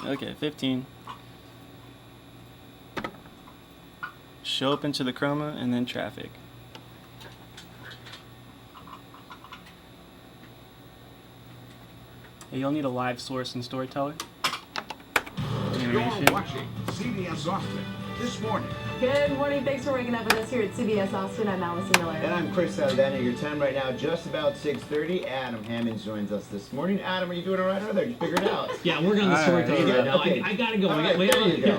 Okay, 15. Show up into the chroma and then traffic. Hey, you'll need a live source and storyteller. You're watching CBS Austin this morning. Good morning. Thanks for waking up with us here at CBS Austin. I'm Allison Miller. And I'm Chris Saladani. Your time right now, just about 6:30. Adam Hammonds joins us this morning. Adam, are you doing all right over there? Did you figure it out? Yeah, we're on the storyteller right now. Okay. I gotta go. All right, there you go.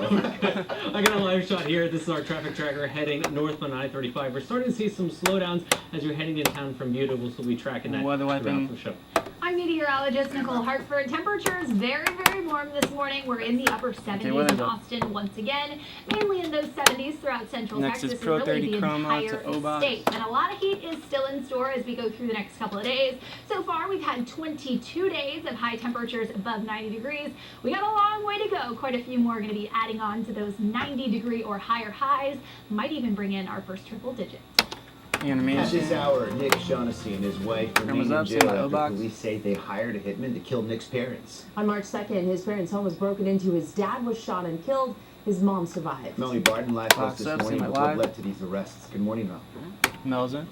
I got a live shot here. This is our traffic tracker heading northbound I-35. We're starting to see some slowdowns as you're heading in town from Buda. We'll still be tracking that Weather throughout weapon. the show. I'm meteorologist Nicole Hartford. Temperatures very, very warm this morning. We're in the upper 70s in Austin once again, mainly in those 70s throughout central Next Texas is Pro and really 30 the Chroma entire to O-Box. state. And a lot of heat is still in store as we go through the next couple of days. So far, we've had 22 days of high temperatures above 90 degrees. We got a long way to go. Quite a few more are going to be adding on to those 90-degree or higher highs. Might even bring in our first triple digit. At Animation. this hour, Nick Shaughnessy and his wife remain in up, jail see my after O-Box. police say they hired a hitman to kill Nick's parents. On March 2nd, his parents' home was broken into. His dad was shot and killed. His mom survived. Melanie Barton live with us Box this up, morning see my with what live. led to these arrests. Good morning, Mel. Melza.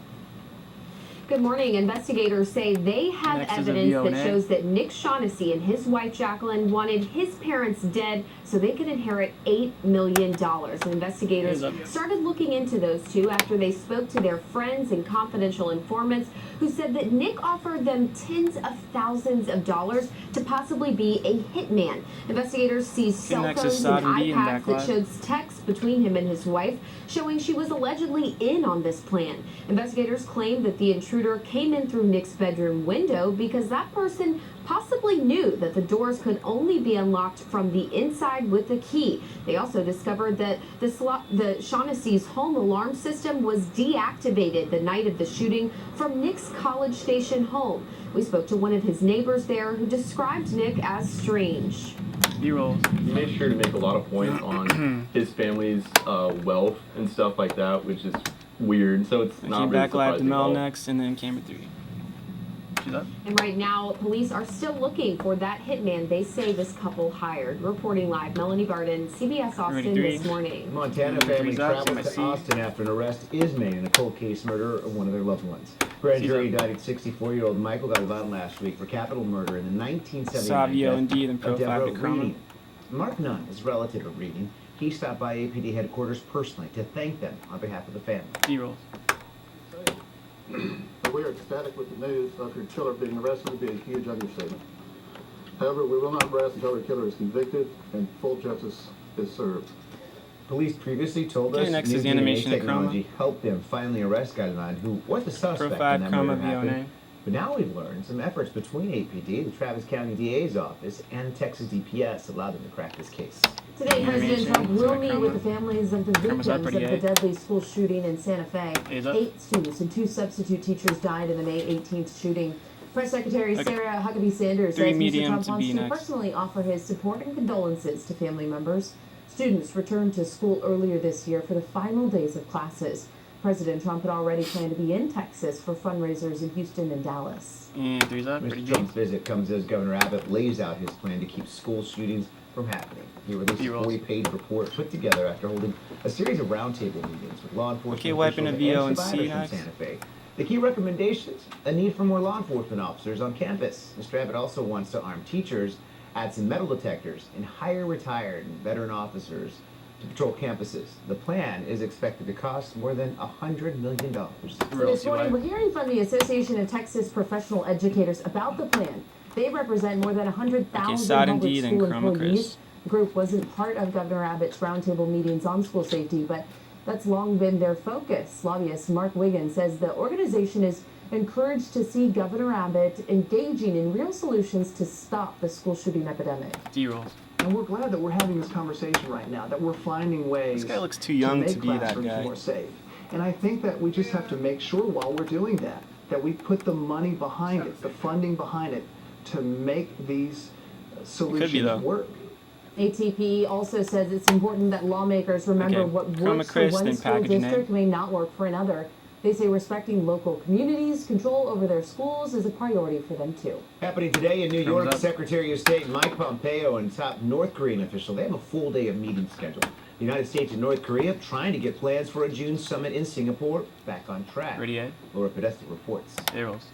Good morning. Investigators say they have Next is a evidence that V.O.N.A. shows that Nick Shaughnessy and his wife Jacqueline wanted his parents dead so they could inherit $8 million. Investigators started looking into those two after they spoke to their friends and confidential informants who said that Nick offered them tens of thousands of dollars to possibly be a hitman. Investigators seized cell next is phones and Sodom B in iPads that Backlot. showed texts between him and his wife showing she was allegedly in on this plan. Investigators claim that the intruder came in through Nick's bedroom window because that person possibly knew that the doors could only be unlocked from the inside with a key. They also discovered that the Shaughnessy's home alarm system was deactivated the night of the shooting from Nick's College Station home. We spoke to one of his neighbors there who described Nick as strange. B-roll. He made sure to make a lot of points on his family's wealth and stuff like that, which is weird. So it's Okay, not really back live to surprising at Mel all. next, and then camera 3. She's up. And right now, police are still looking for that hitman they say this couple hired. Reporting live, Melanie Barden, CBS Austin this morning. Montana family Three's up, travels to see. Austin after an arrest is made in a cold case murder of one of their loved ones. Grand jury indicted 64-year-old Michael Galvan last week for capital murder in the 1979 Savio death indeed and Pro of Deborah 5 to Chroma. Reading. Mark Nunn is relative of Reading. He stopped by APD headquarters personally to thank them on behalf of the family. B-roll. We are ecstatic with the news of your killer being arrested would be a huge understatement. However, we will not rest until our killer is convicted and full justice is served. Police previously told Okay, us next new is the DNA animation of technology helped them finally arrest Galvan, who was the suspect Pro 5 when that murder Chroma happened. V.O.N.A. But now we've learned some efforts between APD, the Travis County DA's office, and Texas DPS allowed them to crack this case. Today, President Trump will meet with the Chroma. families of the victims up of pretty the good. deadly school shooting in Santa Fe. A's up. 8 students and 2 substitute teachers died in the May 18th shooting. Press Secretary Okay. Sarah Huckabee Sanders 3 says Mr. medium Trump to wants B to next. personally offer his support and condolences to family members. Students returned to school earlier this year for the final days of classes. President Trump had already planned to be in Texas for fundraisers in Houston and Dallas. And 3's up. Pretty Mr. good. Trump's visit comes as Governor Abbott lays out his plan to keep school shootings from happening. He released a B-rolls. 40-page report put together after holding a series of roundtable meetings with law enforcement Okay, wiping officials a VO and and survivors C from next. Santa Fe. The key recommendations: a need for more law enforcement officers on campus. Mr. Abbott also wants to arm teachers, add some metal detectors, and hire retired and veteran officers to patrol campuses. The plan is expected to cost more than $100 million. So this morning, we're hearing from the Association of Texas Professional Educators about the plan. They represent more than 100,000 Sodom public D, then school Chroma employees. Chris. The group wasn't part of Governor Abbott's roundtable meetings on school safety, but that's long been their focus. Lobbyist Mark Wiggins says the organization is encouraged to see Governor Abbott engaging in real solutions to stop the school shooting epidemic. D-rolls. And we're glad that we're having this conversation right now, that we're finding ways This guy looks too young make to be that classrooms guy. more safe. And I think that we just have to make sure while we're doing that, that we put the money behind it, the funding behind it, to make these solutions though. work. ATP also says it's important that lawmakers remember Okay, what Chroma works for Chris, one then school package name. district may not work for another. They say respecting local communities, control over their schools is a priority for them too. Happening today in New York, Secretary of State Mike Pompeo and top North Korean official, they have a full day of meetings scheduled. The United States and North Korea trying to get plans for a June summit in Singapore back on track. Ready yet? Laura Podesta reports. There rolls.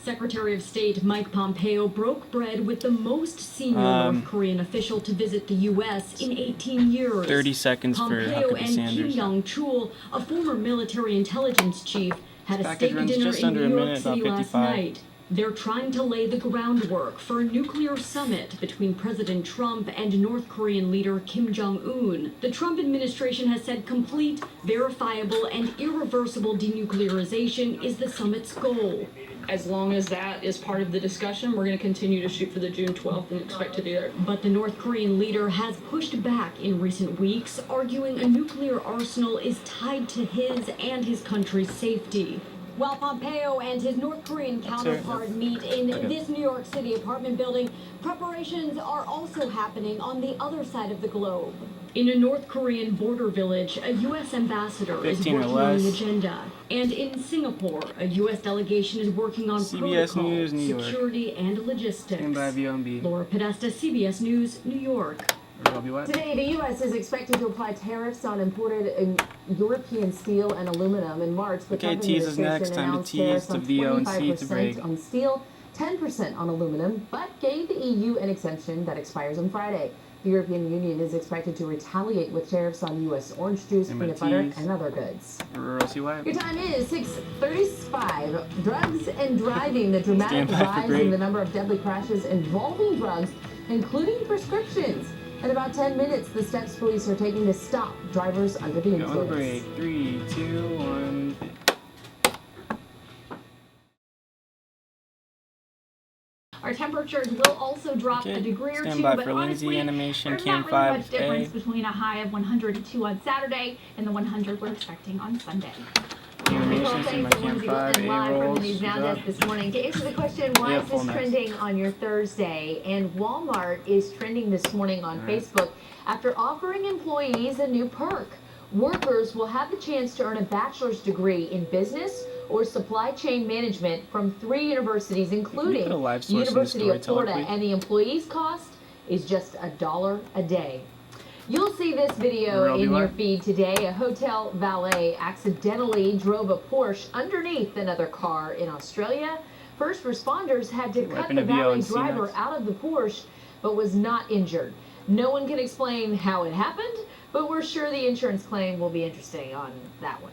Secretary of State Mike Pompeo broke bread with the most senior North Korean official to visit the U.S. in 18 years. 30 seconds for Pompeo Huckabee and Kim Sanders. Jong-chul, a former military intelligence chief, had a Package steak runs dinner just in under a New York minute, City about last 55. night. They're trying to lay the groundwork for a nuclear summit between President Trump and North Korean leader Kim Jong-un. The Trump administration has said complete, verifiable, and irreversible denuclearization is the summit's goal. As long as that is part of the discussion, we're going to continue to shoot for the June 12th and expect to do that. But the North Korean leader has pushed back in recent weeks, arguing a nuclear arsenal is tied to his and his country's safety. While Pompeo and his North Korean counterpart meet in this New York City apartment building, preparations are also happening on the other side of the globe. In a North Korean border village, a U.S. ambassador is 15 or working on an less. agenda. And in Singapore, a U.S. delegation is working on CBS protocol, News, New York. security, and logistics. Stand by VOMB. Laura Podesta, CBS News, New York. Today, the U.S. is expected to apply tariffs on imported European steel and aluminum in March. The Okay, Trump tease is next. administration Time to announced tease tariffs the on VO and C to break. 25% on steel, 10% on aluminum, but gave the EU an exemption that expires on Friday. The European Union is expected to retaliate with tariffs on U.S. orange juice, And peanut butter, tease. and other goods. Rosie White. Your time is 6:35. Drugs and driving. The dramatic Stand by for rise break. in the number of deadly crashes involving drugs, including prescriptions. In about 10 minutes, the steps police are taking to stop drivers under the Go on influence. break. 3, 2, 1. Our temperatures will also drop Okay, a degree or stand two, by but for Lindsay honestly, Animation there's Cam not really much 5A. difference between a high of 102 on Saturday and the 100 we're expecting on Sunday. Animation, Well, see thanks my to Cam Lindsay Wilson 5A live from the rolls. News Now Good Desk this morning. To answer the question, why Yeah, is full this next. trending on your Thursday? And Walmart is trending this morning on Facebook after offering employees a new perk. Workers will have the chance to earn a bachelor's degree in business or supply chain management from 3 universities, including put a live source in the University of storyteller, Florida, please? and the employee's cost is just $1 a day. You'll see this video Robbie in your White. feed today. A hotel valet accidentally drove a Porsche underneath another car in Australia. First responders had to cut Wiping the a VO valet and C driver next. out of the Porsche, but was not injured. No one can explain how it happened, but we're sure the insurance claim will be interesting on that one.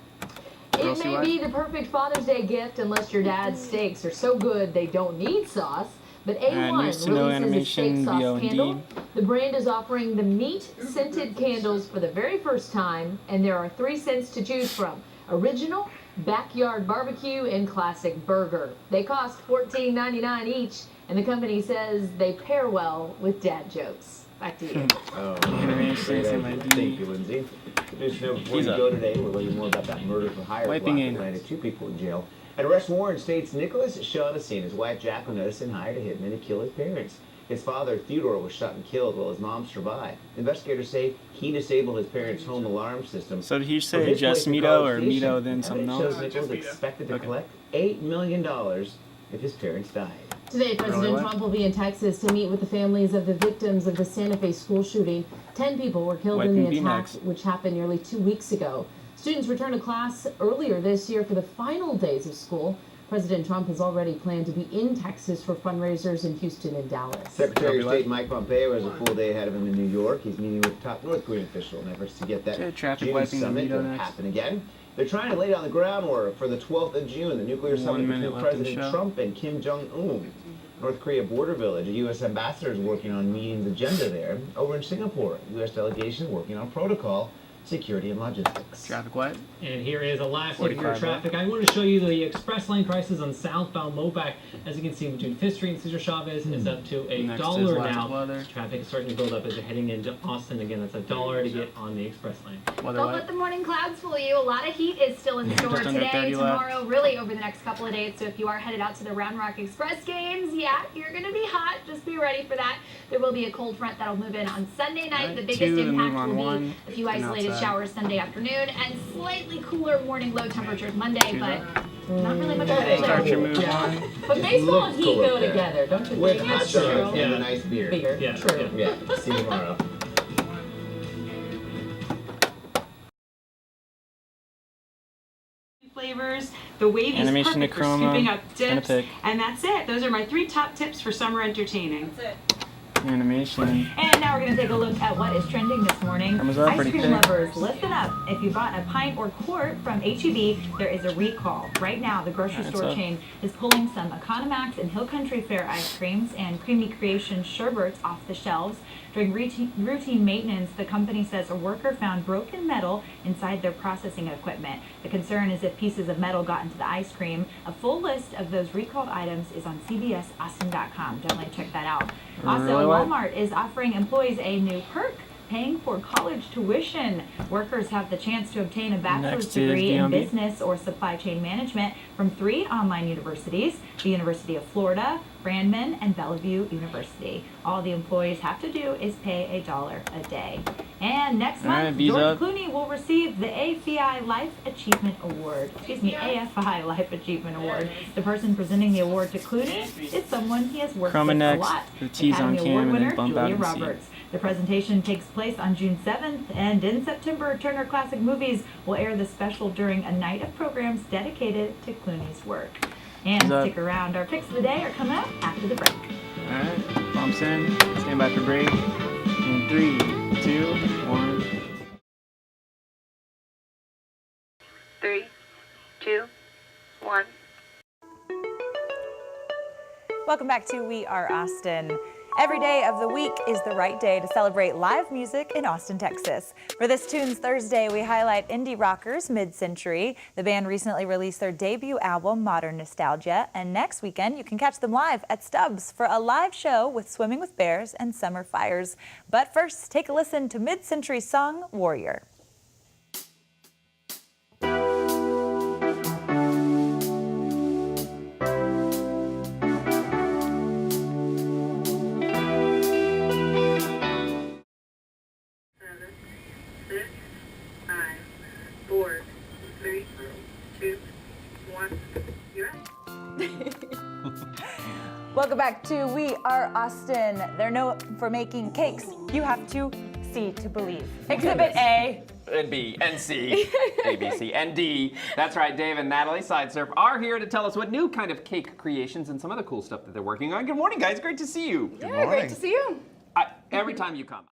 It Rosie may White. be the perfect Father's Day gift unless your dad's steaks are so good they don't need sauce. But A1 News to Know releases its steak Animation, sauce VO and candle. D. The brand is offering the meat-scented candles for the very first time, and there are 3 scents to choose from: original, backyard barbecue, and classic burger. They cost $14.99 each, and the company says they pair well with dad jokes. Back to you. Oh, Animation, great see my idea. D. Thank you, Lindsay. Good news to know before He's you up. go today, we'll let you more about that murder for hire Wiping block in. that landed 2 people in jail. An arrest warrant states Nicholas Shaughnessy and his wife Jacqueline Edison hired a hitman to kill his parents. His father, Theodore, was shot and killed while his mom survived. Investigators say he disabled his parents' home alarm system. So did he From say his just place in Mito College or Station, Mito then something evidence else? shows Nichols expected to Okay. collect $8 million if his parents died. Today, President what? Trump will be in Texas to meet with the families of the victims of the Santa Fe school shooting. 10 people were killed in Wiping the attack, B-Max. which happened nearly 2 weeks ago. Students returned to class earlier this year for the final days of school. President Trump has already planned to be in Texas for fundraisers in Houston and Dallas. Secretary of Robbie State Mike Pompeo has a full day ahead of him in New York. He's meeting with top North Korean official in efforts to get that Okay, traffic June wiping summit Mito to next. happen again. They're trying to lay down the groundwork for the 12th of June, the nuclear 1 summit minute between left in the President show. Trump and Kim Jong-un. North Korea border village, a U.S. ambassador is working on meeting the agenda there. Over in Singapore, a U.S. delegation working on protocol, security, and logistics. Traffic White. And here is a last look at your 45 traffic. I want to show you the express lane prices on southbound Mopac. As you can see, between 5th Street and Cesar Chavez is up to Next is $1 last now. weather. Traffic is starting to build up as you're heading into Austin. Again, that's $1 to get on the express lane. Weather Don't White. let the morning clouds fool you. A lot of heat is still in store Just under today, 30 left. tomorrow, really over the next couple of days. So if you are headed out to the Round Rock Express games, yeah, you're going to be hot. Just be ready for that. There will be a cold front that'll move in on Sunday night. Alright, The biggest 2, then impact move on will 1. be a few Getting isolated outside. showers Sunday afternoon, and slightly cooler morning low temperatures Monday, but not really much better. Start your move on. But baseball and heat go together, don't you With think? hot That's dogs true. and a nice beer. Beer. Yeah, True. yeah. Yeah, see you tomorrow. Flavors, the wavy's Animation to perfect for chroma, scooping up gonna dips, pick. and that's it. Those are my 3 top tips for summer entertaining. Animation. And now we're going to take a look at what is trending this morning. Cameras Ice already cream picked. lovers, listen up. If you bought a pint or quart from H-E-B, there is a recall. Right now, the grocery Alright, store so- chain is pulling some Economax and Hill Country Fair ice creams and Creamy Creation sherbets off the shelves. During routine maintenance, the company says a worker found broken metal inside their processing equipment. The concern is if pieces of metal got into the ice cream. A full list of those recalled items is on cbsaustin.com. Definitely check that out. Also, Really? Walmart is offering employees a new perk, paying for college tuition. Workers have the chance to obtain a bachelor's Next is degree in DMV. business or supply chain management from 3 online universities, the University of Florida, Brandman, and Bellevue University. All the employees have to do is pay $1 a day. And next All right, month, V's George up. Clooney will receive the AFI Life Achievement Award. AFI Life Achievement Award. The person presenting the award to Clooney is someone he has worked Chroma with next, a lot. the T's on Academy cam, Award and then winner bump out Julia and see. Roberts. The presentation takes place on June 7th, and in September, Turner Classic Movies will air the special during a night of programs dedicated to Clooney's work. And What's up? stick around, our picks of the day are coming up after the break. Alright, bumps in. Stand by for break. In 3, 2, 1. 3, 2, 1. Welcome back to We Are Austin. Every day of the week is the right day to celebrate live music in Austin, Texas. For this Tunes Thursday, we highlight indie rockers Mid-Century. The band recently released their debut album, Modern Nostalgia, and next weekend you can catch them live at Stubbs for a live show with Swimming with Bears and Summer Fires. But first, take a listen to Mid-Century's song, Warrior. Welcome back to We Are Austin. They're known for making cakes. You have to see to believe. Exhibit A. And B, and C, A, B, C, and D. That's right, Dave and Natalie Sidesurf are here to tell us what new kind of cake creations and some other cool stuff that they're working on. Good morning, guys. Great to see you. Yeah, great to see you. Every time you come.